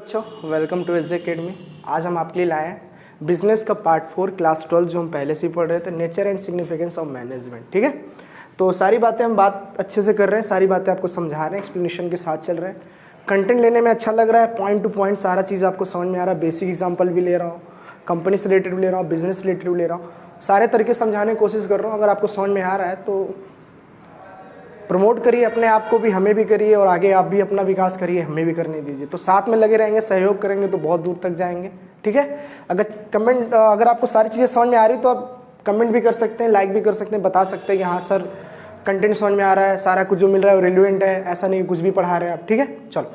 बच्चों, welcome to S academy. आज हम आपके लिए लाए हैं बिजनेस का पार्ट 4 क्लास 12 जो हम पहले से ही पढ़ रहे थे, nature and significance of management. ठीक है, तो सारी बातें हम बात अच्छे से कर रहे हैं, सारी बातें आपको समझा रहे हैं, एक्सप्लेनेशन के साथ चल रहे हैं। कंटेंट लेने में अच्छा लग रहा है, पॉइंट टू पॉइंट सारा चीज़ आपको समझ में आ रहा है। बेसिक एग्जाम्पल भी ले रहा हूँ, कंपनी से रिलेटेड भी ले रहा हूँ, बिजनेस रिलेटेड भी ले रहा हूँ, सारे तरीके समझाने की कोशिश कर रहा हूँ। अगर आपको समझ में आ रहा है तो प्रमोट करिए अपने आप को भी, हमें भी करिए, और आगे आप भी अपना विकास करिए, हमें भी करने दीजिए। तो साथ में लगे रहेंगे, सहयोग करेंगे तो बहुत दूर तक जाएंगे। ठीक है, अगर आपको सारी चीज़ें समझ में आ रही तो आप कमेंट भी कर सकते हैं, लाइक भी कर सकते हैं, बता सकते हैं कि हाँ सर कंटेंट समझ में आ रहा है, सारा कुछ जो मिल रहा है वो रिलेवेंट है, ऐसा नहीं कुछ भी पढ़ा रहे हैं आप। ठीक है, चलो,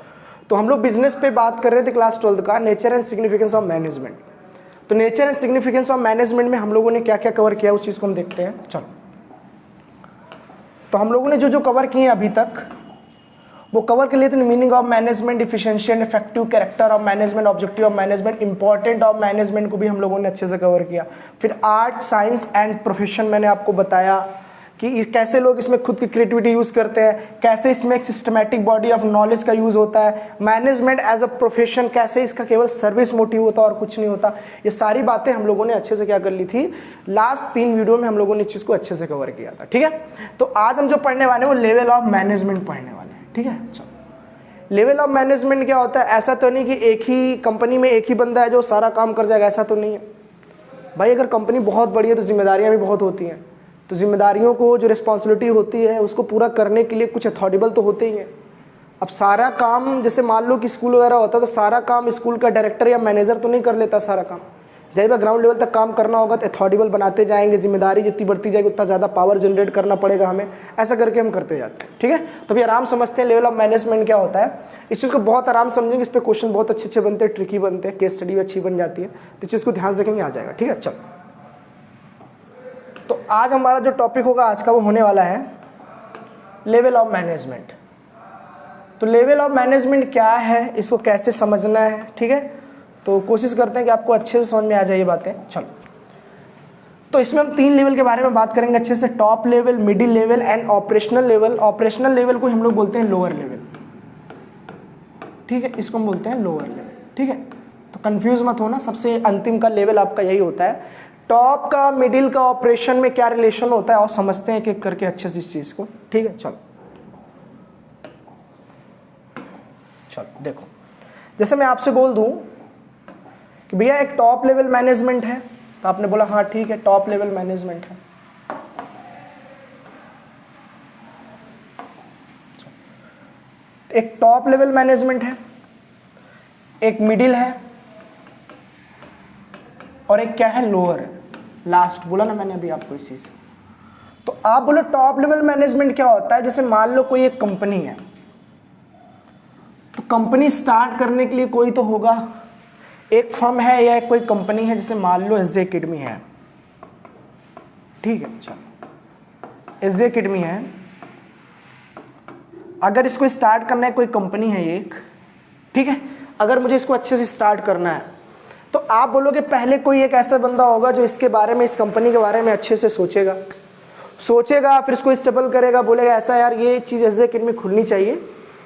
तो हम लोग बिजनेस पे बात कर रहे थे क्लास 12 का, nature and significance of management. तो nature and significance of management में हम लोगों ने क्या क्या कवर किया उस चीज़ को हम देखते हैं। चलो, तो हम लोगों ने जो जो कवर किए अभी तक वो कवर कर लिए थे। Meaning of management, efficiency and effective, character of management, objective of management, important of management को भी हम लोगों ने अच्छे से कवर किया। फिर आर्ट, साइंस एंड प्रोफेशन मैंने आपको बताया कि कैसे लोग इसमें खुद की क्रिएटिविटी यूज़ करते हैं, कैसे इसमें एक सिस्टमैटिक बॉडी ऑफ नॉलेज का यूज़ होता है, मैनेजमेंट एज अ प्रोफेशन, कैसे इसका केवल सर्विस मोटिव होता है और कुछ नहीं होता। ये सारी बातें हम लोगों ने अच्छे से क्या कर ली थी, लास्ट 3 वीडियो में हम लोगों ने इस चीज़ को अच्छे से कवर किया था। ठीक है, तो आज हम जो पढ़ने वाले हैं वो लेवल ऑफ मैनेजमेंट पढ़ने वाले हैं। ठीक है, चलो, लेवल ऑफ मैनेजमेंट क्या होता है? ऐसा तो नहीं कि एक ही कंपनी में एक ही बंदा है जो सारा काम कर जाएगा, ऐसा तो नहीं है भाई। अगर कंपनी बहुत बड़ी है तो जिम्मेदारियां भी बहुत होती हैं, तो जिम्मेदारियों को जो रिस्पॉन्सिबिलिटी होती है उसको पूरा करने के लिए कुछ अथॉरिटेबल तो होते ही हैं। अब सारा काम, जैसे मान लो कि स्कूल वगैरह होता है तो सारा काम स्कूल का डायरेक्टर या मैनेजर तो नहीं कर लेता सारा काम। जब ग्राउंड लेवल तक काम करना होगा तो अथॉरिटेबल बनाते जाएंगे, जिम्मेदारी जितनी बढ़ती जाएगी उतना ज़्यादा पावर जनरेट करना पड़ेगा हमें, ऐसा करके हम करते जाते हैं। ठीक है, तो अभी आराम समझते हैं लेवल ऑफ मैनेजमेंट क्या होता है। इस चीज़ को बहुत आराम समझेंगे, इस पर क्वेश्चन बहुत अच्छे बनते हैं, ट्रिकी बनते हैं, केस स्टडी भी अच्छी बन जाती है, तो इस चीज़ को ध्यान रखेंगे, आ जाएगा। ठीक है, चलो, तो आज हमारा जो टॉपिक होगा आज का वो होने वाला है लेवल ऑफ मैनेजमेंट। तो लेवल ऑफ मैनेजमेंट क्या है, इसको कैसे समझना है, ठीक है, तो कोशिश करते हैं कि आपको अच्छे से समझ में आ जाए ये बातें। चलो, तो इसमें हम 3 लेवल के बारे में बात करेंगे अच्छे से, top level, middle level and operational level. Operational level को हम लोग बोलते हैं लोअर लेवल। ठीक है, इसको हम बोलते हैं लोअर लेवल। ठीक है, तो कंफ्यूज मत होना, सबसे अंतिम का लेवल आपका यही होता है। टॉप का, मिडिल का, ऑपरेशन में क्या रिलेशन होता है और समझते हैं एक-एक करके अच्छे से इस चीज़ को। ठीक है, चलो देखो, जैसे मैं आपसे बोल दूं कि भैया एक टॉप लेवल मैनेजमेंट है, तो आपने बोला हाँ ठीक है टॉप लेवल मैनेजमेंट है। एक टॉप लेवल मैनेजमेंट है, एक मिडिल है और एक क्या है, लोअर है। लास्ट बोला ना मैंने अभी आपको इस चीज। तो आप बोलो टॉप लेवल मैनेजमेंट क्या होता है। जैसे मान लो कोई एक कंपनी है, तो कंपनी स्टार्ट करने के लिए कोई तो होगा, एक फर्म है या कोई कंपनी है, जैसे मान लो एस अकेडमी है। ठीक है, चलो, एस अकेडमी है, अगर इसको स्टार्ट करना है, कोई कंपनी है एक, ठीक है, अगर मुझे इसको अच्छे से स्टार्ट करना है तो आप बोलोगे पहले कोई एक ऐसा बंदा होगा जो इसके बारे में, इस कंपनी के बारे में अच्छे से सोचेगा, फिर इसको स्टेबल करेगा, बोलेगा ऐसा यार ये चीज़ एस अकेडमी खुलनी चाहिए,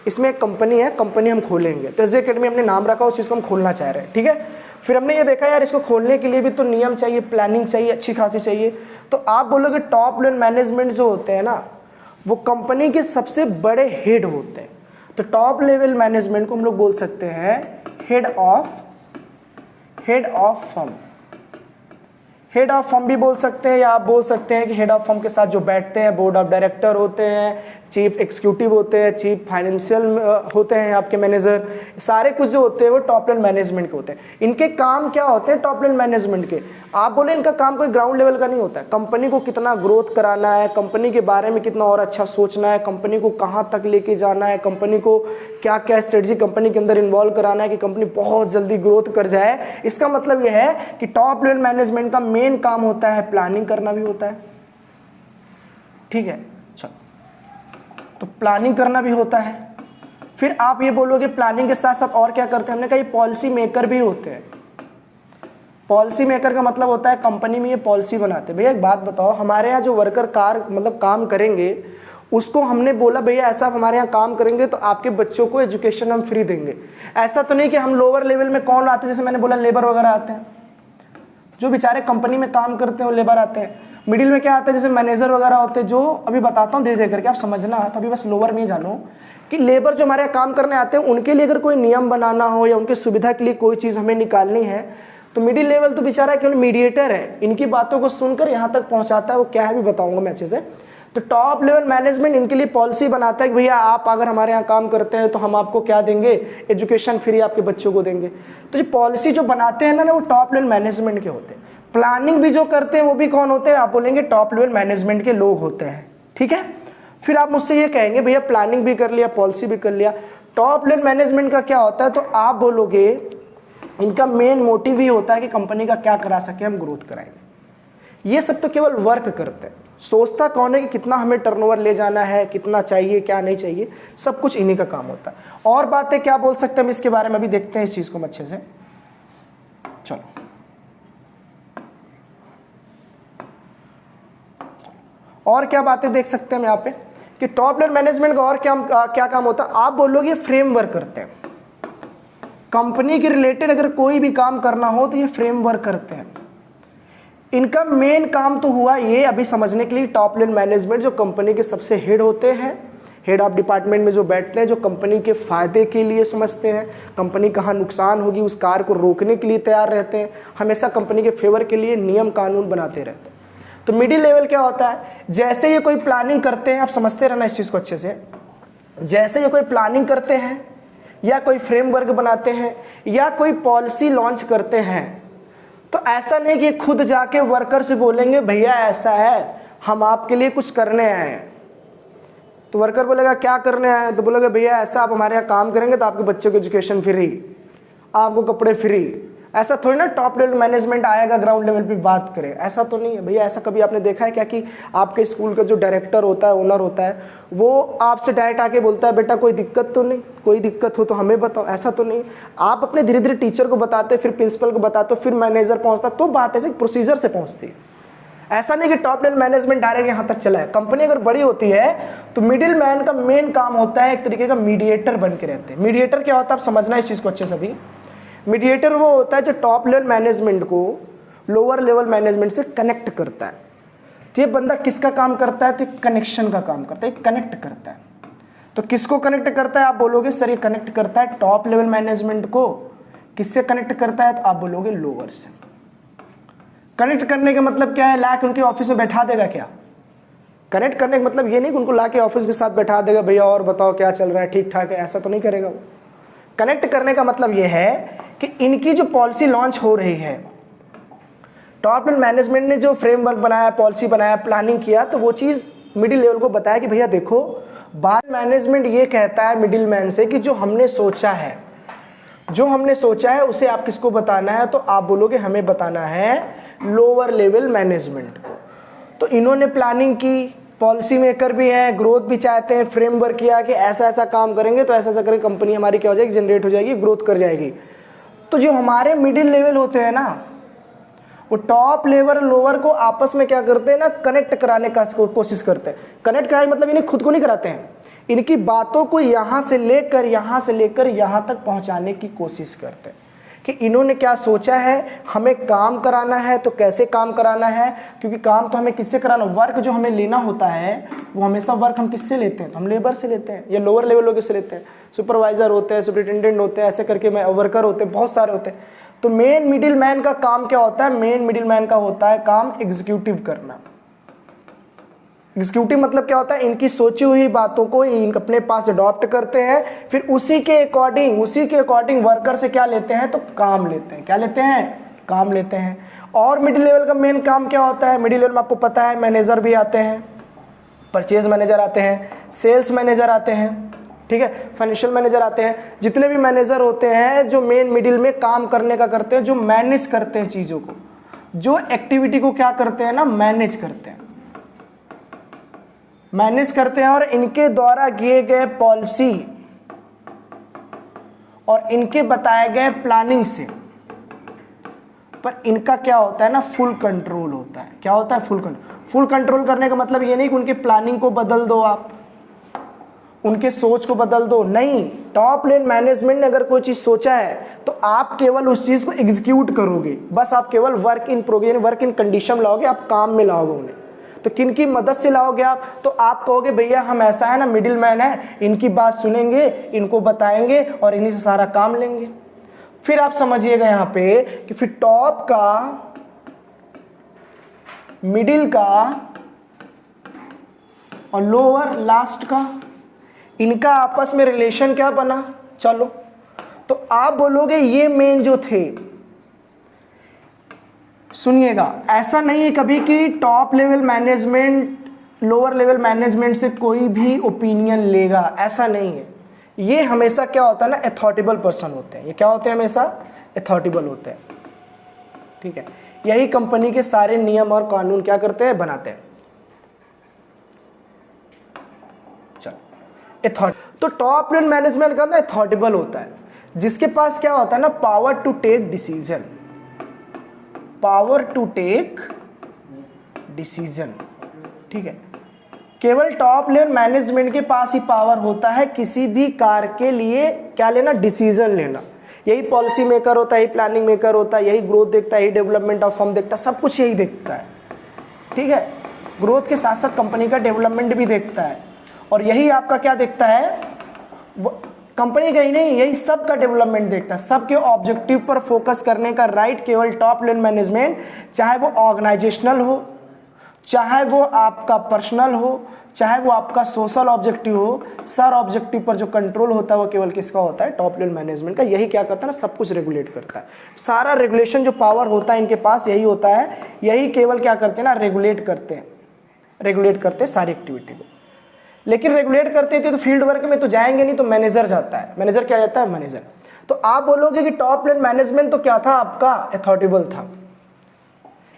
इसमें एक कंपनी है, कंपनी हम खोलेंगे। तो एस अकेडमी हमने नाम रखा, उस चीज़ को हम खोलना चाह रहे हैं। ठीक है, फिर हमने ये देखा यार इसको खोलने के लिए भी तो नियम चाहिए, प्लानिंग चाहिए, अच्छी खासी चाहिए। तो आप बोलोगे टॉप लेवल मैनेजमेंट जो होते हैं ना, वो कंपनी के सबसे बड़े हेड होते हैं। तो टॉप लेवल मैनेजमेंट को हम लोग बोल सकते हैं head of firm. Head of firm भी बोल सकते हैं, या आप बोल सकते हैं कि हेड ऑफ फर्म के साथ जो बैठते हैं, बोर्ड ऑफ डायरेक्टर होते हैं, चीफ एग्जीक्यूटिव होते हैं, चीफ फाइनेंशियल होते हैं, आपके मैनेजर, सारे कुछ जो होते हैं वो टॉप लेवल मैनेजमेंट के होते हैं। इनके काम क्या होते हैं टॉप लेवल मैनेजमेंट के? आप बोले इनका काम कोई ग्राउंड लेवल का नहीं होता है। कंपनी को कितना ग्रोथ कराना है, कंपनी के बारे में कितना और अच्छा सोचना है, कंपनी को कहाँ तक लेके जाना है, कंपनी को क्या क्या स्ट्रेटजी कंपनी के अंदर इन्वॉल्व कराना है कि कंपनी बहुत जल्दी ग्रोथ कर जाए। इसका मतलब यह है कि टॉप लेवल मैनेजमेंट का मेन काम होता है प्लानिंग करना भी होता है। ठीक है, चलो, तो प्लानिंग करना भी होता है। फिर आप ये बोलोगे प्लानिंग के साथ साथ और क्या करते हैं? हमने कहा ये पॉलिसी मेकर भी होते हैं। पॉलिसी मेकर का मतलब होता है कंपनी में ये पॉलिसी बनाते हैं। भैया एक बात बताओ, हमारे यहाँ जो वर्कर काम करेंगे उसको हमने बोला भैया ऐसा आप हमारे यहाँ काम करेंगे तो आपके बच्चों को एजुकेशन हम फ्री देंगे। ऐसा तो नहीं कि हम लोअर लेवल में कौन आते हैं, जैसे मैंने बोला लेबर वगैरह आते हैं, जो बेचारे कंपनी में काम करते हैं वो लेबर आते हैं। मिडिल में क्या आता है, जैसे मैनेजर वगैरह होते हैं, जो अभी बताता हूँ धीरे धीरे करके आप समझना, तो अभी बस लोअर में ही जानो कि लेबर जो हमारे यहाँ काम करने आते हैं उनके लिए अगर कोई नियम बनाना हो या उनकी सुविधा के लिए कोई चीज़ हमें निकालनी है, तो मिडिल लेवल तो बेचारा केवल मीडिएटर है, इनकी बातों को सुनकर यहाँ तक पहुँचाता है। वो क्या है भी बताऊँगा मैं अच्छे से। तो टॉप लेवल मैनेजमेंट इनके लिए पॉलिसी बनाता है कि भैया आप अगर हमारे यहाँ काम करते हैं तो हम आपको क्या देंगे, एजुकेशन फ्री आपके बच्चों को देंगे। तो ये पॉलिसी जो बनाते हैं ना वो टॉप लेवल मैनेजमेंट के होते हैं। प्लानिंग भी जो करते हैं वो भी कौन होते हैं, आप बोलेंगे टॉप लेवल मैनेजमेंट के लोग होते हैं। ठीक है, फिर आप मुझसे ये कहेंगे भैया प्लानिंग भी कर लिया, पॉलिसी भी कर लिया, टॉप लेवल मैनेजमेंट का क्या होता है, तो आप बोलोगे इनका मेन मोटिव ही होता है कि कंपनी का क्या करा सके, हम ग्रोथ कराएंगे। ये सब तो केवल वर्क करते हैं, सोचता कौन है कि कितना हमें टर्नओवर ले जाना है, कितना चाहिए क्या नहीं चाहिए, सब कुछ इन्हीं का काम होता है। और बातें क्या बोल सकते हैं हम इसके बारे में अभी देखते हैं इस चीज को अच्छे से। चलो और क्या बातें देख सकते हैं हम यहाँ पे कि टॉप लेवल मैनेजमेंट का और क्या काम होता है। आप बोलोगे फ्रेमवर्क करते हैं, कंपनी के रिलेटेड अगर कोई भी काम करना हो तो ये फ्रेमवर्क करते हैं। इनका मेन काम तो हुआ ये अभी समझने के लिए, टॉप लेवल मैनेजमेंट जो कंपनी के सबसे हेड होते हैं, हेड ऑफ डिपार्टमेंट में जो बैठते हैं, जो कंपनी के फायदे के लिए समझते हैं, कंपनी कहाँ नुकसान होगी उस कार्य को रोकने के लिए तैयार रहते हैं, हमेशा कंपनी के फेवर के लिए नियम कानून बनाते रहते हैं। तो मिडिल लेवल क्या होता है, जैसे ये कोई प्लानिंग करते हैं, आप समझते रहना इस चीज़ को अच्छे से, जैसे ये कोई प्लानिंग करते हैं या कोई फ्रेमवर्क बनाते हैं या कोई पॉलिसी लॉन्च करते हैं, तो ऐसा नहीं कि खुद जाके वर्कर से बोलेंगे भैया ऐसा है हम आपके लिए कुछ करने आए हैं। तो वर्कर बोलेगा क्या करने आए हैं, तो बोलेगा भैया ऐसा आप हमारे यहाँ काम करेंगे तो आपके बच्चों को एजुकेशन फ्री, आपको कपड़े फ्री। ऐसा थोड़ी ना टॉप लेवल मैनेजमेंट आएगा ग्राउंड लेवल पे बात करे, ऐसा तो नहीं है भैया। ऐसा कभी आपने देखा है क्या कि आपके स्कूल का जो डायरेक्टर होता है, ओनर होता है, वो आपसे डायरेक्ट आके बोलता है बेटा कोई दिक्कत तो नहीं, कोई दिक्कत हो तो हमें बताओ, ऐसा तो नहीं। आप अपने धीरे धीरे टीचर को बताते, फिर प्रिंसिपल को बताते, फिर मैनेजर पहुंचता, तो बात ऐसे प्रोसीजर से पहुंचती है। ऐसा नहीं कि टॉप लेवल मैनेजमेंट डायरेक्ट यहाँ तक चला है। कंपनी अगर बड़ी होती है तो मिडिल मैन का मेन काम होता है एक तरीके का मीडिएटर बन के रहते हैं। मीडिएटर क्या होता है आप समझना इस चीज़ को अच्छे से। भी मीडिएटर वो होता है जो टॉप लेवल मैनेजमेंट को लोअर लेवल मैनेजमेंट से कनेक्ट करता है। तो ये बंदा किसका काम करता है, तो कनेक्शन का काम करता है, कनेक्ट करता है। तो किसको कनेक्ट करता है, आप बोलोगे सर ये कनेक्ट करता है टॉप लेवल मैनेजमेंट को। किससे कनेक्ट करता है, तो आप बोलोगे लोअर से। कनेक्ट करने का मतलब क्या है, लाके उनके ऑफिस में बैठा देगा क्या। कनेक्ट करने का मतलब ये नहीं कि उनको लाके ऑफिस के साथ बैठा देगा, भैया और बताओ क्या चल रहा है, ठीक ठाक है, ऐसा तो नहीं करेगा वो। कनेक्ट करने का मतलब ये है कि इनकी जो पॉलिसी लॉन्च हो रही है, टॉप लेवल मैनेजमेंट ने जो फ्रेमवर्क बनाया, पॉलिसी बनाया, प्लानिंग किया, तो वो चीज़ मिडिल लेवल को बताया कि भैया देखो बाद मैनेजमेंट ये कहता है मिडिल मैन से कि जो हमने सोचा है उसे आप किसको बताना है, तो आप बोलोगे हमें बताना है लोअर लेवल मैनेजमेंट को। तो इन्होंने प्लानिंग की, पॉलिसी मेकर भी हैं, ग्रोथ भी चाहते हैं, फ्रेमवर्क किया कि ऐसा ऐसा काम करेंगे तो ऐसा ऐसा करेंगे, कंपनी हमारी क्या हो जाएगी, जनरेट हो जाएगी, ग्रोथ कर जाएगी। तो जो हमारे मिडिल लेवल होते हैं ना, वो टॉप लेवल लोअर को आपस में क्या करते हैं ना, कनेक्ट कराने का कोशिश करते हैं। कनेक्ट कराने मतलब इन्हें खुद को नहीं कराते हैं, इनकी बातों को यहाँ से लेकर यहाँ तक पहुँचाने की कोशिश करते हैं कि इन्होंने क्या सोचा है, हमें काम कराना है तो कैसे काम कराना है। क्योंकि काम तो हमें किससे कराना, वर्क जो हमें लेना होता है वो हमेशा वर्क हम किससे लेते हैं, तो हम लेबर से लेते हैं या लोअर लेवल लोगों से लेते हैं। सुपरवाइजर होते हैं, सुपरिटेंडेंट होते हैं, ऐसे करके वर्कर होते हैं, बहुत सारे होते हैं। तो मेन मिडिल मैन का काम क्या होता है, मेन मिडिल मैन का होता है काम एग्जीक्यूटिव करना। एग्जीक्यूटिव मतलब क्या होता है, इनकी सोची हुई बातों को अपने पास अडॉप्ट करते हैं, फिर उसी के अकॉर्डिंग वर्कर से क्या लेते हैं, तो काम लेते हैं। क्या लेते हैं, काम लेते हैं। और मिडिल लेवल का मेन काम क्या होता है, मिडिल लेवल में आपको पता है मैनेजर भी आते हैं, परचेज मैनेजर आते हैं, सेल्स मैनेजर आते हैं, ठीक है, फाइनेंशियल मैनेजर आते हैं। जितने भी मैनेजर होते हैं जो मेन मिडिल में काम करने का करते हैं, जो मैनेज करते हैं चीज़ों को, जो एक्टिविटी को क्या करते हैं ना, मैनेज करते हैं और इनके द्वारा किए गए पॉलिसी और इनके बताए गए प्लानिंग से पर इनका क्या होता है ना, फुल कंट्रोल होता है। क्या होता है, फुल कंट्रोल। फुल कंट्रोल करने का मतलब ये नहीं कि उनकी प्लानिंग को बदल दो आप, उनके सोच को बदल दो, नहीं। टॉप लेवल मैनेजमेंट ने अगर कोई चीज़ सोचा है तो आप केवल उस चीज़ को एग्जीक्यूट करोगे, बस आप केवल work in progress, work in condition लाओगे, आप काम में लाओगे उन्हें। तो किन की मदद से लाओगे आप? तो आप कहोगे भैया हम ऐसा है ना, मिडिल मैन है, इनकी बात सुनेंगे, इनको बताएंगे और इन्हीं से सारा काम लेंगे। फिर आप समझिएगा यहाँ पे कि फिर टॉप का, मिडिल का और लोअर लास्ट का, इनका आपस में रिलेशन क्या बना? चलो, तो आप बोलोगे ये मेन जो थे, सुनिएगा, ऐसा नहीं है कभी कि top level management lower level management से कोई भी ओपिनियन लेगा, ऐसा नहीं है। ये हमेशा क्या होता है ना, अथॉरिटेबल पर्सन होते हैं। ये क्या होते हैं? हमेशा अथॉरिटेबल होते हैं, ठीक है। यही कंपनी के सारे नियम और कानून क्या करते हैं? बनाते हैं। तो टॉप लेवल मैनेजमेंट का ना अथॉरिटेबल होता है, जिसके पास क्या होता है ना, power to take decision, power to take decision, ठीक है। केवल टॉप लेवल मैनेजमेंट के पास ही पावर होता है किसी भी कार्य के लिए क्या लेना? डिसीजन लेना। यही पॉलिसी मेकर होता है, यही प्लानिंग मेकर होता है, यही ग्रोथ देखता है, यही डेवलपमेंट ऑफ फर्म देखता है, सब कुछ यही देखता है, ठीक है। ग्रोथ के साथ साथ कंपनी का डेवलपमेंट भी देखता है, और यही आपका क्या देखता है? कंपनी का ही नहीं, यही सब का डेवलपमेंट देखता है। सबके ऑब्जेक्टिव पर फोकस करने का राइट केवल टॉप लेवल मैनेजमेंट, चाहे वो ऑर्गेनाइजेशनल हो, चाहे वो आपका पर्सनल हो, चाहे वो आपका सोशल ऑब्जेक्टिव हो, सर ऑब्जेक्टिव पर जो कंट्रोल होता है वो केवल किसका होता है? टॉप लेवल मैनेजमेंट का। यही क्या करता है ना, सब कुछ रेगुलेट करता है। सारा रेगुलेशन जो पावर होता है इनके पास यही होता है, यही केवल क्या करते हैं ना, रेगुलेट करते हैं, रेगुलेट करते हैं सारी एक्टिविटी को। लेकिन रेगुलेट करते थे तो फील्ड वर्क में तो जाएंगे नहीं, तो मैनेजर जाता है। मैनेजर क्या जाता है? मैनेजर। तो आप बोलोगे कि टॉप लेवल मैनेजमेंट तो क्या था? आपका अथॉरिटेबल था।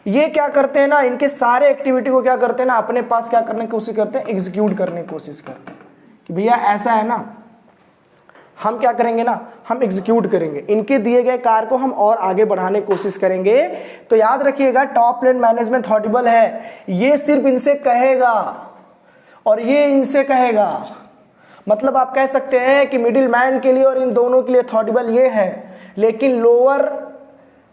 ये क्या करते हैं ना, इनके सारे एक्टिविटी को क्या करते हैं ना, अपने पास क्या करने की कोशिश करते हैं? एग्जीक्यूट करने की कोशिश करते हैं कि भैया ऐसा है ना, हम क्या करेंगे ना, हम एग्जीक्यूट करेंगे, इनके दिए गए कार्य को हम और आगे बढ़ाने की कोशिश करेंगे। तो याद रखिएगा, टॉप लेवल मैनेजमेंट अथॉरिटेबल है, ये सिर्फ इनसे कहेगा और ये इनसे कहेगा। मतलब आप कह सकते हैं कि मिडिल मैन के लिए और इन दोनों के लिए अथॉरिटेबल ये है, लेकिन लोअर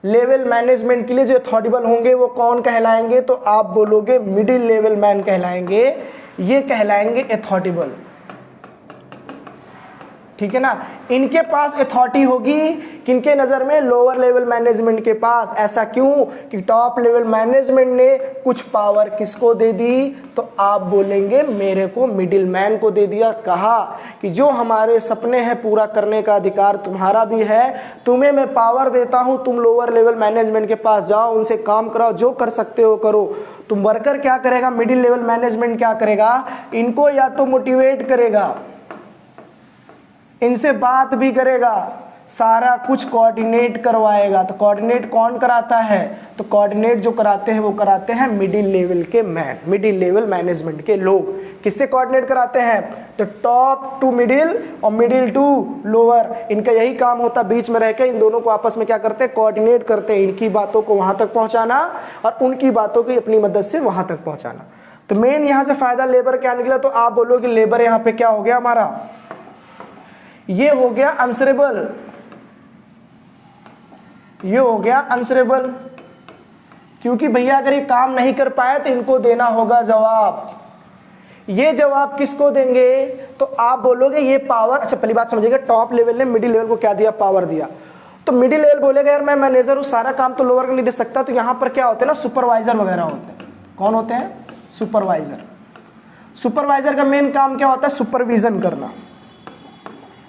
लेवल मैनेजमेंट के लिए जो अथॉरिटेबल होंगे वो कौन कहलाएंगे? तो आप बोलोगे मिडिल लेवल मैन कहलाएंगे, ये कहलाएंगे अथॉरिटेबल, ठीक है ना। इनके पास अथॉरिटी होगी किनके नजर में? लोअर लेवल मैनेजमेंट के पास। ऐसा क्यों? कि टॉप लेवल मैनेजमेंट ने कुछ पावर किसको दे दी? तो आप बोलेंगे मेरे को, मिडिल मैन को दे दिया। कहा कि जो हमारे सपने हैं पूरा करने का अधिकार तुम्हारा भी है, तुम्हें मैं पावर देता हूं, तुम लोअर लेवल मैनेजमेंट के पास जाओ, उनसे काम कराओ, जो कर सकते हो करो। तुम वर्कर क्या करेगा? मिडिल लेवल मैनेजमेंट क्या करेगा? इनको या तो मोटिवेट करेगा, इनसे बात भी करेगा, सारा कुछ कोऑर्डिनेट करवाएगा। तो कोऑर्डिनेट कौन कराता है? तो कोऑर्डिनेट जो कराते हैं वो कराते हैं मिडिल लेवल के मैन, मिडिल लेवल मैनेजमेंट के लोग। किससे कोऑर्डिनेट कराते हैं? तो टॉप टू मिडिल और मिडिल टू लोअर, इनका यही काम होता है, बीच में रहकर इन दोनों को आपस में क्या करते हैं? कोऑर्डिनेट करते हैं, इनकी बातों को वहां तक पहुंचाना और उनकी बातों को अपनी मदद से वहां तक पहुंचाना। तो मेन यहां से फायदा लेबर क्या निकला? तो आप बोलोगे लेबर यहाँ पे क्या हो गया हमारा? ये हो गया आंसरेबल, ये हो गया आंसरेबल, क्योंकि भैया अगर ये काम नहीं कर पाए तो इनको देना होगा जवाब। ये जवाब किसको देंगे? तो आप बोलोगे ये पावर। अच्छा पहली बात समझिएगा, टॉप लेवल ने मिडिल लेवल को क्या दिया? पावर दिया। तो मिडिल लेवल बोलेगा यार मैं मैनेजर हूं, सारा काम तो लोअर को नहीं दे सकता। तो यहां पर क्या होते हैं ना, सुपरवाइजर वगैरह होते हैं। कौन होते हैं? सुपरवाइजर। सुपरवाइजर का मेन काम क्या होता है? सुपरविजन करना।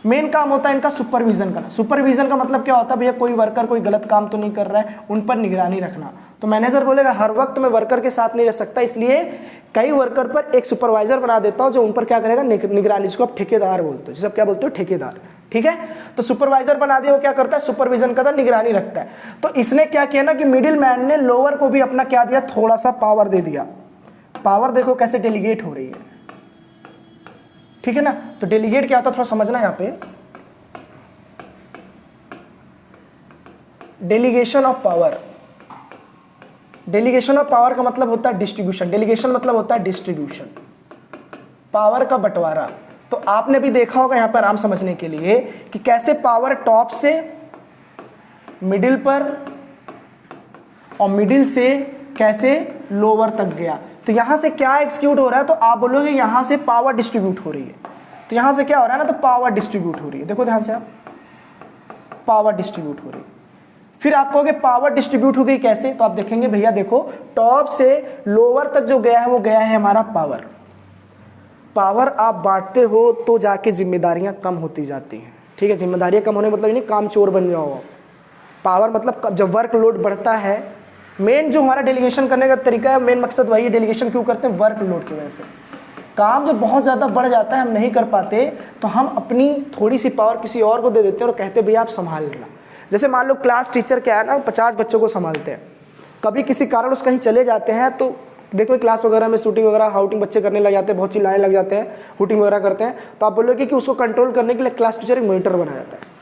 मेन काम होता है इनका सुपरविजन करना। सुपरविजन का मतलब क्या होता है? भैया कोई वर्कर कोई गलत काम तो नहीं कर रहा है, उन पर निगरानी रखना। तो मैनेजर बोलेगा हर वक्त मैं वर्कर के साथ नहीं रह सकता, इसलिए कई वर्कर पर एक सुपरवाइजर बना देता हूं जो उन पर क्या करेगा? निगरानी। जिसको आप ठेकेदार बोलते हो, जिसे आप क्या बोलते हो? ठेकेदार, ठीक है। तो सुपरवाइजर बना दिया, वो क्या करता है? सुपरविजन करता है, निगरानी रखता है। तो इसने क्या किया ना कि मिडिल मैन ने लोअर को भी अपना क्या दिया? थोड़ा सा पावर दे दिया। पावर देखो कैसे डेलीगेट हो रही है, ठीक है ना। तो डेलीगेट क्या होता है थोड़ा समझना यहां पे। Delegation of power, delegation of power का मतलब होता है डिस्ट्रीब्यूशन। डेलीगेशन मतलब होता है डिस्ट्रीब्यूशन, पावर का बंटवारा। तो आपने भी देखा होगा यहाँ पर आराम समझने के लिए कि कैसे पावर टॉप से मिडिल पर और मिडिल से कैसे लोअर तक गया। तो यहां से क्या एग्जीक्यूट हो रहा है, तो आप बोलोगे यहां से पावर डिस्ट्रीब्यूट हो रही है। तो यहां से क्या हो रहा है ना, तो पावर डिस्ट्रीब्यूट हो रही है। देखो ध्यान से, आप पावर डिस्ट्रीब्यूट हो रही है। फिर आप कहोगे पावर डिस्ट्रीब्यूट हो गई कैसे, तो आप देखेंगे भैया देखो टॉप से लोअर तक जो गया है वो गया है हमारा पावर। पावर आप बांटते हो तो जाके जिम्मेदारियां कम होती जाती हैं। ठीक है, जिम्मेदारियां कम होने मतलब नहीं काम चोर बन जाओ। पावर मतलब जब वर्कलोड बढ़ता है, मेन जो हमारा डेलीगेशन करने का तरीका है, मेन मकसद वही है। डेलीगेशन क्यों करते हैं, वर्कलोड की वजह से। काम जब बहुत ज़्यादा बढ़ जाता है, हम नहीं कर पाते, तो हम अपनी थोड़ी सी पावर किसी और को दे देते हैं और कहते हैं भैया आप संभाल लेना। जैसे मान लो क्लास टीचर क्या है ना, 50 बच्चों को संभालते हैं, कभी किसी कारण उस कहीं चले जाते हैं, तो देखो क्लास वगैरह में शूटिंग वगैरह हाउटिंग बच्चे करने लग जाते हैं, बहुत चिल्लाने लग जाते हैं, हुटिंग वगैरह करते हैं, तो आप बोलोगे कि उसको कंट्रोल करने के लिए क्लास टीचर एक मॉनिटर बनाया जाता है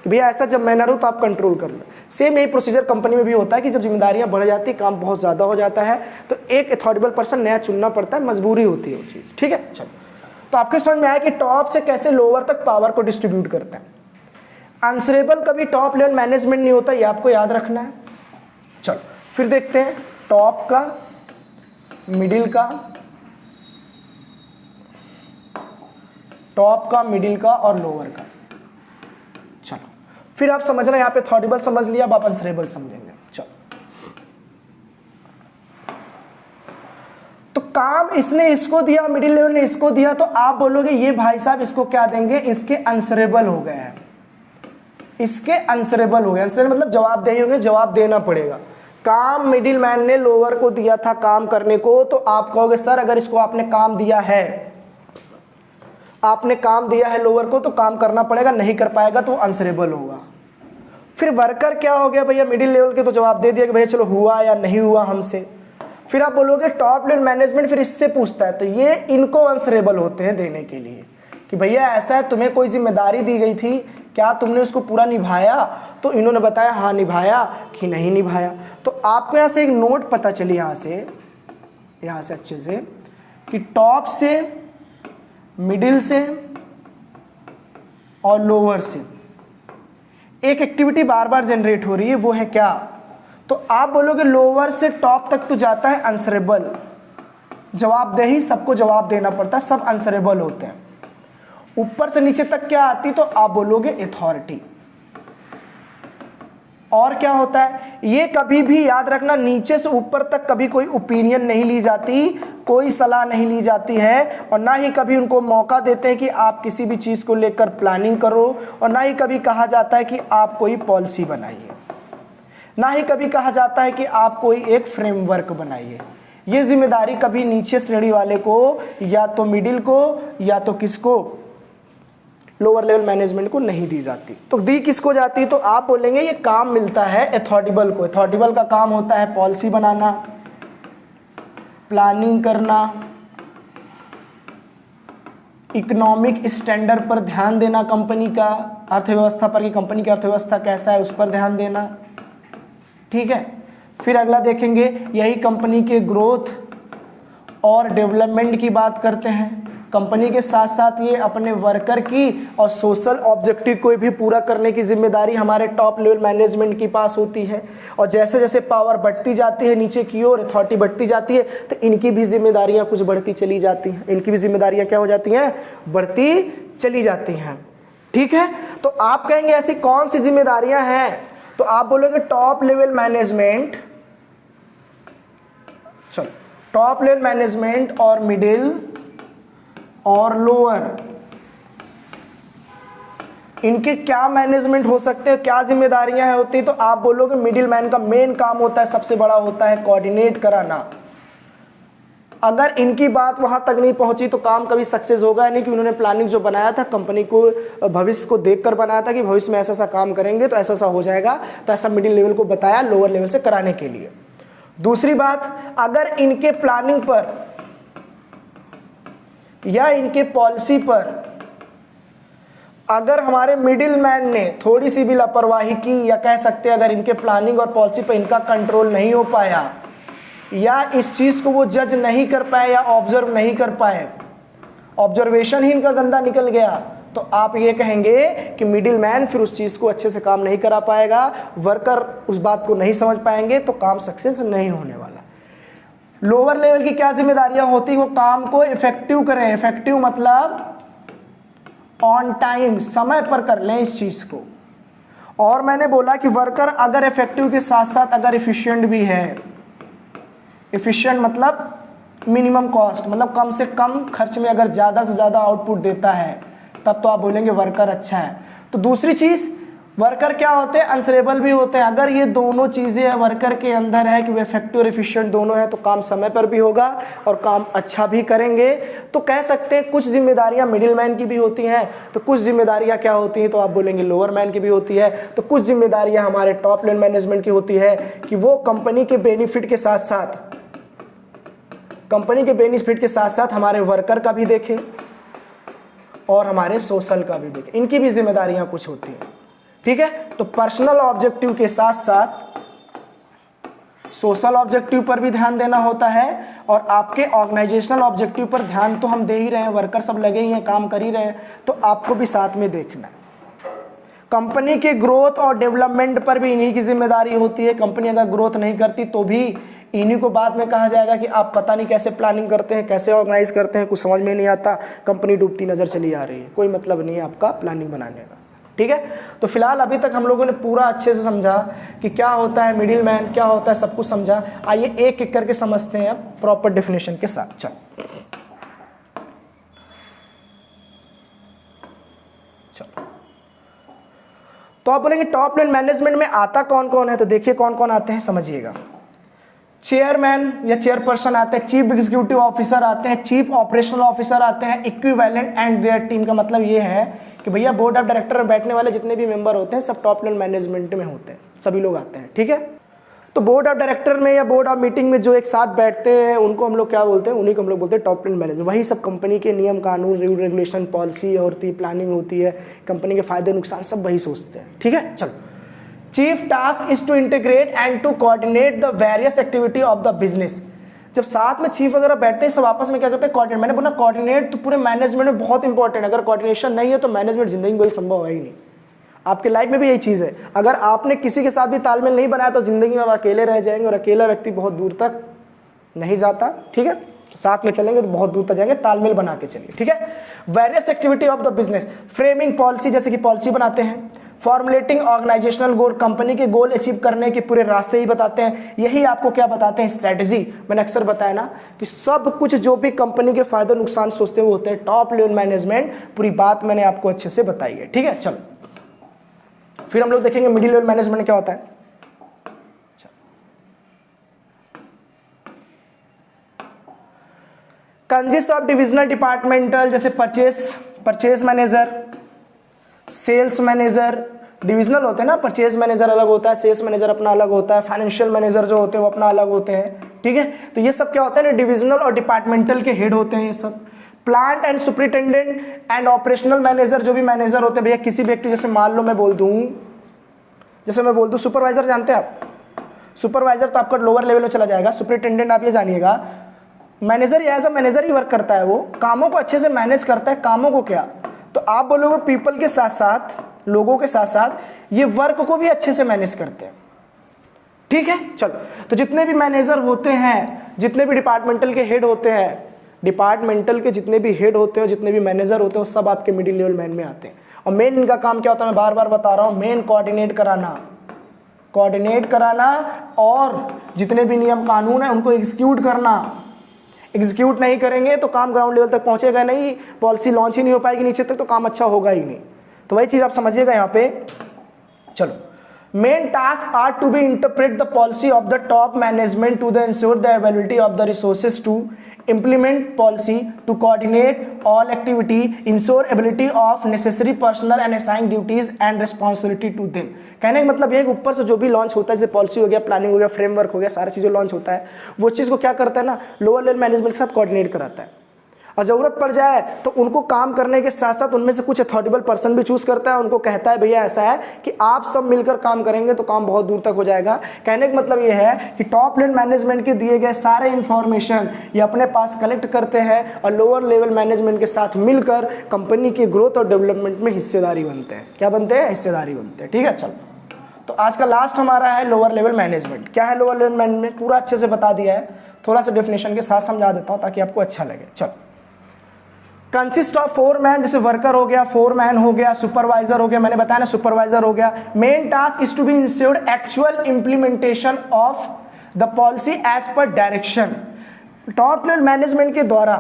कि भैया ऐसा जब मैं ना रहूँ तो आप कंट्रोल कर लो। सेम यही प्रोसीजर कंपनी में भी होता है कि जब जिम्मेदारियां बढ़ जाती है, काम बहुत ज़्यादा हो जाता है, तो एक अथॉरिटेबल पर्सन नया चुनना पड़ता है, मजबूरी होती है वो चीज़। ठीक है, चलो तो आपके समझ में आया कि टॉप से कैसे लोअर तक पावर को डिस्ट्रीब्यूट करते हैं। आंसरेबल कभी टॉप लेवल मैनेजमेंट नहीं होता, ये आपको याद रखना है। चलो फिर देखते हैं टॉप का, मिडिल का, टॉप का, मिडिल का और लोअर का। चलो फिर आप समझना, यहां पे अथॉरिटेबल समझ लिया, अब आप आंसरेबल समझेंगे। चलो तो काम इसने इसको दिया, मिडिल लेवल ने इसको दिया, तो आप बोलोगे ये भाई साहब इसको क्या देंगे, इसके आंसरेबल हो गए हैं, इसके आंसरेबल हो गए। आंसरेबल मतलब जवाबदेही होंगे, जवाब देना पड़ेगा। काम मिडिल मैन ने लोअर को दिया था काम करने को, तो आप कहोगे सर अगर इसको आपने काम दिया है, आपने काम दिया है लोअर को, तो काम करना पड़ेगा, नहीं कर पाएगा तो आंसरेबल होगा। फिर वर्कर क्या हो गया भैया, मिडिल लेवल के तो जवाब दे दिया कि भैया चलो हुआ या नहीं हुआ हमसे। फिर आप बोलोगे टॉप लेवल मैनेजमेंट फिर इससे पूछता है, तो ये इनको आंसरेबल होते हैं देने के लिए कि भैया ऐसा है तुम्हें कोई जिम्मेदारी दी गई थी, क्या तुमने उसको पूरा निभाया, तो इन्होंने बताया हाँ निभाया कि नहीं निभाया। तो आपको यहाँ से एक नोट पता चली यहाँ से अच्छे से कि टॉप से, मिडिल से और लोअर से एक एक्टिविटी बार बार जनरेट हो रही है, वो है क्या, तो आप बोलोगे लोअर से टॉप तक तो जाता है आंसरेबल, जवाबदेही सबको जवाब देना पड़ता है, सब आंसरेबल होते हैं। ऊपर से नीचे तक क्या आती, तो आप बोलोगे अथॉरिटी। और क्या होता है, ये कभी भी याद रखना, नीचे से ऊपर तक कभी कोई ओपिनियन नहीं ली जाती, कोई सलाह नहीं ली जाती है, और ना ही कभी उनको मौका देते हैं कि आप किसी भी चीज़ को लेकर प्लानिंग करो, और ना ही कभी कहा जाता है कि आप कोई पॉलिसी बनाइए, ना ही कभी कहा जाता है कि आप कोई एक फ्रेमवर्क बनाइए। ये जिम्मेदारी कभी नीचे श्रेणी वाले को, या तो मिडिल को, या तो किसको, लोअर लेवल मैनेजमेंट को नहीं दी जाती। तो दी किसको जाती, तो आप बोलेंगे ये काम मिलता है अथॉरिटेबल को। अथॉरिटेबल का काम होता है पॉलिसी बनाना, प्लानिंग करना, इकोनॉमिक स्टैंडर्ड पर ध्यान देना, कंपनी का अर्थव्यवस्था पर कि कंपनी की अर्थव्यवस्था कैसा है उस पर ध्यान देना। ठीक है, फिर अगला देखेंगे, यही कंपनी के ग्रोथ और डेवलपमेंट की बात करते हैं। कंपनी के साथ साथ ये अपने वर्कर की और सोशल ऑब्जेक्टिव को भी पूरा करने की जिम्मेदारी हमारे टॉप लेवल मैनेजमेंट के पास होती है। और जैसे जैसे पावर बढ़ती जाती है नीचे की ओर, अथॉरिटी बढ़ती जाती है, तो इनकी भी जिम्मेदारियां कुछ बढ़ती चली जाती हैं। इनकी भी जिम्मेदारियां क्या हो जाती हैं, बढ़ती चली जाती हैं। ठीक है, तो आप कहेंगे ऐसी कौन सी जिम्मेदारियां हैं, तो आप बोलोगे टॉप लेवल मैनेजमेंट, चलो टॉप लेवल मैनेजमेंट और मिडिल और लोअर, इनके क्या मैनेजमेंट हो सकते हैं, क्या जिम्मेदारियां हैं होती, तो आप बोलोगे मिडिल मैन का मेन काम होता है, सबसे बड़ा होता है कोऑर्डिनेट कराना। अगर इनकी बात वहां तक नहीं पहुंची तो काम कभी सक्सेस होगा नहीं, कि उन्होंने प्लानिंग जो बनाया था कंपनी को भविष्य को देखकर बनाया था कि भविष्य में ऐसा ऐसा काम करेंगे तो ऐसा ऐसा हो जाएगा, तो ऐसा मिडिल लेवल को बताया लोअर लेवल से कराने के लिए। दूसरी बात, अगर इनके प्लानिंग पर या इनके पॉलिसी पर अगर हमारे मिडिल मैन ने थोड़ी सी भी लापरवाही की, या कह सकते हैं अगर इनके प्लानिंग और पॉलिसी पर इनका कंट्रोल नहीं हो पाया, या इस चीज को वो जज नहीं कर पाए या ऑब्जर्व नहीं कर पाए, ऑब्जर्वेशन ही इनका गंदा निकल गया तो आप ये कहेंगे कि मिडिल मैन फिर उस चीज़ को अच्छे से काम नहीं करा पाएगा, वर्कर उस बात को नहीं समझ पाएंगे, तो काम सक्सेस नहीं होने वाला। लोअर लेवल की क्या जिम्मेदारियां होती, वो काम को इफेक्टिव करें। इफेक्टिव मतलब ऑन टाइम, समय पर कर लें इस चीज़ को। और मैंने बोला कि वर्कर अगर इफेक्टिव के साथ साथ अगर इफिशिएंट भी है, इफिशिएंट मतलब मिनिमम कॉस्ट, मतलब कम से कम खर्च में अगर ज़्यादा से ज़्यादा आउटपुट देता है, तब तो आप बोलेंगे वर्कर अच्छा है। तो दूसरी चीज़, वर्कर क्या होते हैं, अंसरेबल भी होते हैं। अगर ये दोनों चीज़ें वर्कर के अंदर है कि वो इफेक्टिव और एफिशिएंट दोनों है, तो काम समय पर भी होगा और काम अच्छा भी करेंगे। तो कह सकते हैं कुछ जिम्मेदारियां मिडिल मैन की भी होती हैं, तो कुछ जिम्मेदारियां क्या होती हैं, तो आप बोलेंगे लोअर मैन की भी होती है। तो कुछ जिम्मेदारियां हमारे टॉप लेवल मैनेजमेंट की होती है कि वो कंपनी के बेनिफिट के साथ साथ, कंपनी के बेनिफिट के साथ साथ हमारे वर्कर का भी देखें और हमारे सोशल का भी देखें। इनकी भी जिम्मेदारियां कुछ होती हैं, ठीक है। तो पर्सनल ऑब्जेक्टिव के साथ साथ सोशल ऑब्जेक्टिव पर भी ध्यान देना होता है और आपके ऑर्गेनाइजेशनल ऑब्जेक्टिव पर ध्यान तो हम दे ही रहे हैं, वर्कर सब लगे ही हैं, काम कर ही रहे हैं, तो आपको भी साथ में देखना है। कंपनी के ग्रोथ और डेवलपमेंट पर भी इन्हीं की जिम्मेदारी होती है। कंपनी अगर ग्रोथ नहीं करती तो भी इन्हीं को बाद में कहा जाएगा कि आप पता नहीं कैसे प्लानिंग करते हैं, कैसे ऑर्गेनाइज करते हैं, कुछ समझ में नहीं आता, कंपनी डूबती नजर चली आ रही है, कोई मतलब नहीं है आपका प्लानिंग बनाने का, ठीक है। तो फिलहाल अभी तक हम लोगों ने पूरा अच्छे से समझा कि क्या होता है मिडिल मैन, क्या होता है, सब कुछ समझा। आइए एक एक करके समझते हैं प्रॉपर डेफिनेशन के साथ। चलो तो आप बोलेंगे टॉप लेवल मैनेजमेंट में आता कौन कौन है, तो देखिए कौन कौन आते हैं, समझिएगा। चेयरमैन या चेयरपर्सन आते हैं, चीफ एग्जीक्यूटिव ऑफिसर आते हैं, चीफ ऑपरेशनल ऑफिसर आते हैं, इक्विवेलेंट एंड देयर टीम। का मतलब ये है कि भैया बोर्ड ऑफ डायरेक्टर में बैठने वाले जितने भी मेंबर होते हैं सब टॉप लेवल मैनेजमेंट में होते हैं, सभी लोग आते हैं, ठीक है। तो बोर्ड ऑफ डायरेक्टर में या बोर्ड ऑफ मीटिंग में जो एक साथ बैठते हैं उनको हम लोग क्या बोलते हैं, उन्हीं को हम लोग बोलते हैं टॉप लेवल मैनेजमेंट। वही सब कंपनी के नियम कानून, रूल रेगुलेशन, पॉलिसी होती है, प्लानिंग होती है, कंपनी के फायदे नुकसान सब वही सोचते हैं, ठीक है। चलो, chief task is to integrate and to coordinate the various activity of the business. जब साथ में चीफ वगैरह बैठते हैं सब आपस में क्या करते हैं, कोऑर्डिनेट। मैंने बोला कोऑर्डिनेट तो पूरे मैनेजमेंट में बहुत इंपॉर्टेंट है। अगर कोऑर्डिनेशन नहीं है तो मैनेजमेंट जिंदगी में कोई संभव है ही नहीं। आपके लाइफ में भी यही चीज़ है, अगर आपने किसी के साथ भी तालमेल नहीं बनाया तो जिंदगी में आप अकेले रह जाएंगे, और अकेला व्यक्ति बहुत दूर तक नहीं जाता, ठीक है। साथ में चलेंगे तो बहुत दूर तक जाएंगे, तालमेल बना के चलिए, ठीक है। Various activity of the business, framing policy, जैसे कि पॉलिसी बनाते हैं, फॉर्मुलेटिंग ऑर्गेनाइजेशनल गोल, कंपनी के गोल अचीव करने के पूरे रास्ते ही बताते हैं। यही आपको क्या बताते हैं, स्ट्रेटजी। मैंने अक्सर बताया ना कि सब कुछ जो भी कंपनी के फायदे नुकसान सोचते हुए होते हैं टॉप लेवल मैनेजमेंट, पूरी बात मैंने आपको अच्छे से बताई है, ठीक है। चलो फिर हम लोग देखेंगे मिडिल लेवल मैनेजमेंट क्या होता है। कंसिस्ट ऑफ डिविजनल डिपार्टमेंटल, जैसे purchase manager, sales manager, divisional होते हैं ना, परचेज मैनेजर अलग होता है, सेल्स मैनेजर अपना अलग होता है, फाइनेंशियल मैनेजर जो होते हैं वो अपना अलग होते हैं, ठीक है। तो ये सब क्या होता है ना, डिविजनल और डिपार्टमेंटल के हेड होते हैं ये सब। Plant and superintendent and operational manager, जो भी मैनेजर होते हैं भैया किसी व्यक्ति, जैसे मान लो मैं बोल दूं सुपरवाइजर, जानते हैं आप सुपरवाइजर, तो आपका लोअर लेवल में चला जाएगा। सुपरिटेंडेंट आप ये जानिएगा मैनेजर एज अ मैनेजर ही वर्क करता है, वो कामों को अच्छे से मैनेज करता है। कामों को क्या, तो आप बोलोगे पीपल के साथ साथ, लोगों के साथ साथ ये वर्क को भी अच्छे से मैनेज करते हैं, ठीक है। चलो, तो जितने भी मैनेजर होते हैं, जितने भी डिपार्टमेंटल के हेड होते हैं, डिपार्टमेंटल के जितने भी हेड होते हैं, जितने भी मैनेजर होते हैं, वो सब आपके मिडिल लेवल मैन में आते हैं। और मेन इनका काम क्या होता है, मैं बार बार बता रहा हूं, मेन कोऑर्डिनेट कराना और जितने भी नियम कानून है उनको एग्जीक्यूट करना। एग्जीक्यूट नहीं करेंगे तो काम ग्राउंड लेवल तक पहुंचेगा नहीं, पॉलिसी लॉन्च ही नहीं हो पाएगी नीचे तक, तो काम अच्छा होगा ही नहीं। तो वही चीज आप समझिएगा यहाँ पे। चलो, main task are to be interpret the policy of the top management to the ensure the availability of the resources to implement policy, to coordinate all activity, ensure ability of necessary personnel and assign duties and responsibility to them। कहने का मतलब ये है कि ऊपर से जो भी लॉन्च होता है, जैसे पॉलिसी हो गया, प्लानिंग हो गया, फ्रेमवर्क हो गया, सारी चीज़ें लॉन्च होता है, वो चीज़ को क्या करता है ना, लोअर लेवल मैनेजमेंट के साथ कोऑर्डिनेट कराता है। और ज़रूरत पड़ जाए तो उनको काम करने के साथ साथ उनमें से कुछ अथॉरिटेबल पर्सन भी चूज़ करता है, उनको कहता है भैया ऐसा है कि आप सब मिलकर काम करेंगे तो काम बहुत दूर तक हो जाएगा। कहने का मतलब ये है कि टॉप लेवल मैनेजमेंट के दिए गए सारे इंफॉर्मेशन ये अपने पास कलेक्ट करते हैं और लोअर लेवल मैनेजमेंट के साथ मिलकर कंपनी के ग्रोथ और डेवलपमेंट में हिस्सेदारी बनते हैं। क्या बनते हैं? हिस्सेदारी बनते हैं। ठीक है, चलो तो आज का लास्ट हमारा है लोअर लेवल मैनेजमेंट। क्या है लोअर लेवल मैनेजमेंट? पूरा अच्छे से बता दिया है, थोड़ा सा डेफिनेशन के साथ समझा देता हूँ ताकि आपको अच्छा लगे। चलो, कंसिस्ट ऑफ 4 मैन, जैसे वर्कर हो गया, 4 मैन हो गया, सुपरवाइजर हो गया, मैंने बताया ना सुपरवाइजर हो गया। Main task is to be ensured actual implementation of the policy as per direction. Top level management के द्वारा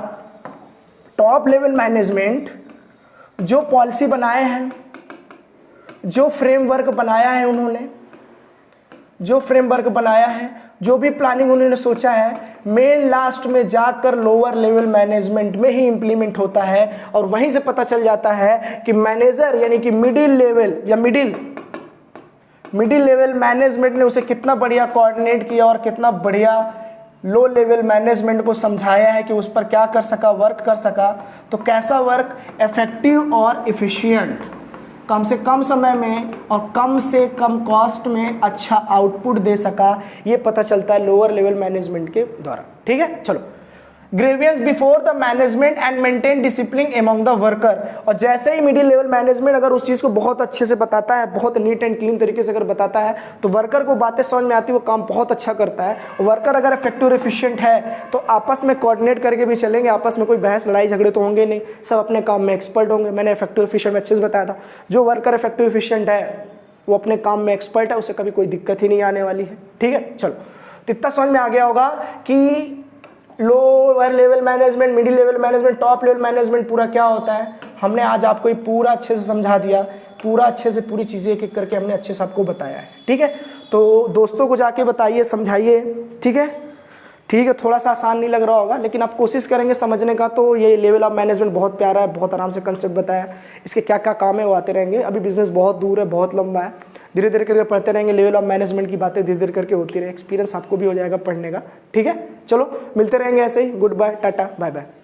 टॉप लेवल मैनेजमेंट जो पॉलिसी बनाए हैं, जो फ्रेमवर्क बनाया है उन्होंने, जो फ्रेमवर्क बनाया है, जो भी प्लानिंग उन्होंने सोचा है, मेन लास्ट में जाकर लोअर लेवल मैनेजमेंट में ही इंप्लीमेंट होता है। और वहीं से पता चल जाता है कि मैनेजर यानी कि मिडिल लेवल या मिडिल लेवल मैनेजमेंट ने उसे कितना बढ़िया कोऑर्डिनेट किया और कितना बढ़िया लो लेवल मैनेजमेंट को समझाया है कि उस पर क्या कर सका, वर्क कर सका। तो कैसा वर्क? इफेक्टिव और इफिशिएंट, कम से कम समय में और कम से कम कॉस्ट में अच्छा आउटपुट दे सका, ये पता चलता है लोअर लेवल मैनेजमेंट के द्वारा। ठीक है, चलो। Grievance before the management and maintain discipline among the worker. और जैसे ही मिडिल लेवल मैनेजमेंट अगर उस चीज़ को बहुत अच्छे से बताता है, बहुत नीट एंड क्लीन तरीके से अगर बताता है, तो वर्कर को बातें समझ में आती है, वो काम बहुत अच्छा करता है। वर्कर अगर इफेक्टिव और एफिशिएंट है तो आपस में कोऑर्डिनेट करके भी चलेंगे, आपस में कोई बहस लड़ाई झगड़े तो होंगे नहीं, सब अपने काम में एक्सपर्ट होंगे। मैंने इफेक्टिव एफिशिएंट में अच्छे से बताया था, जो वर्कर इफेक्टिव एफिशिएंट है वो अपने काम में एक्सपर्ट है, उसे कभी कोई दिक्कत ही नहीं आने वाली है। ठीक है, चलो तो इतना समझ में आ गया होगा कि lower level management, middle level management, top level management पूरा क्या होता है। हमने आज आपको ये पूरा अच्छे से समझा दिया, पूरा अच्छे से पूरी चीज़ें एक एक करके हमने अच्छे से आपको बताया है। ठीक है, तो दोस्तों को जाके बताइए, समझाइए। ठीक है, ठीक है, थोड़ा सा आसान नहीं लग रहा होगा लेकिन आप कोशिश करेंगे समझने का। तो ये लेवल ऑफ मैनेजमेंट बहुत प्यारा है, बहुत आराम से कंसेप्ट बताया, इसके क्या क्या काम है वो आते रहेंगे। अभी बिजनेस बहुत दूर है, बहुत लंबा है, धीरे धीरे करके पढ़ते रहेंगे। लेवल ऑफ मैनेजमेंट की बातें धीरे धीरे करके होती रहे, एक्सपीरियंस आपको भी हो जाएगा पढ़ने का। ठीक है, चलो मिलते रहेंगे ऐसे ही। Good bye, tata, bye bye.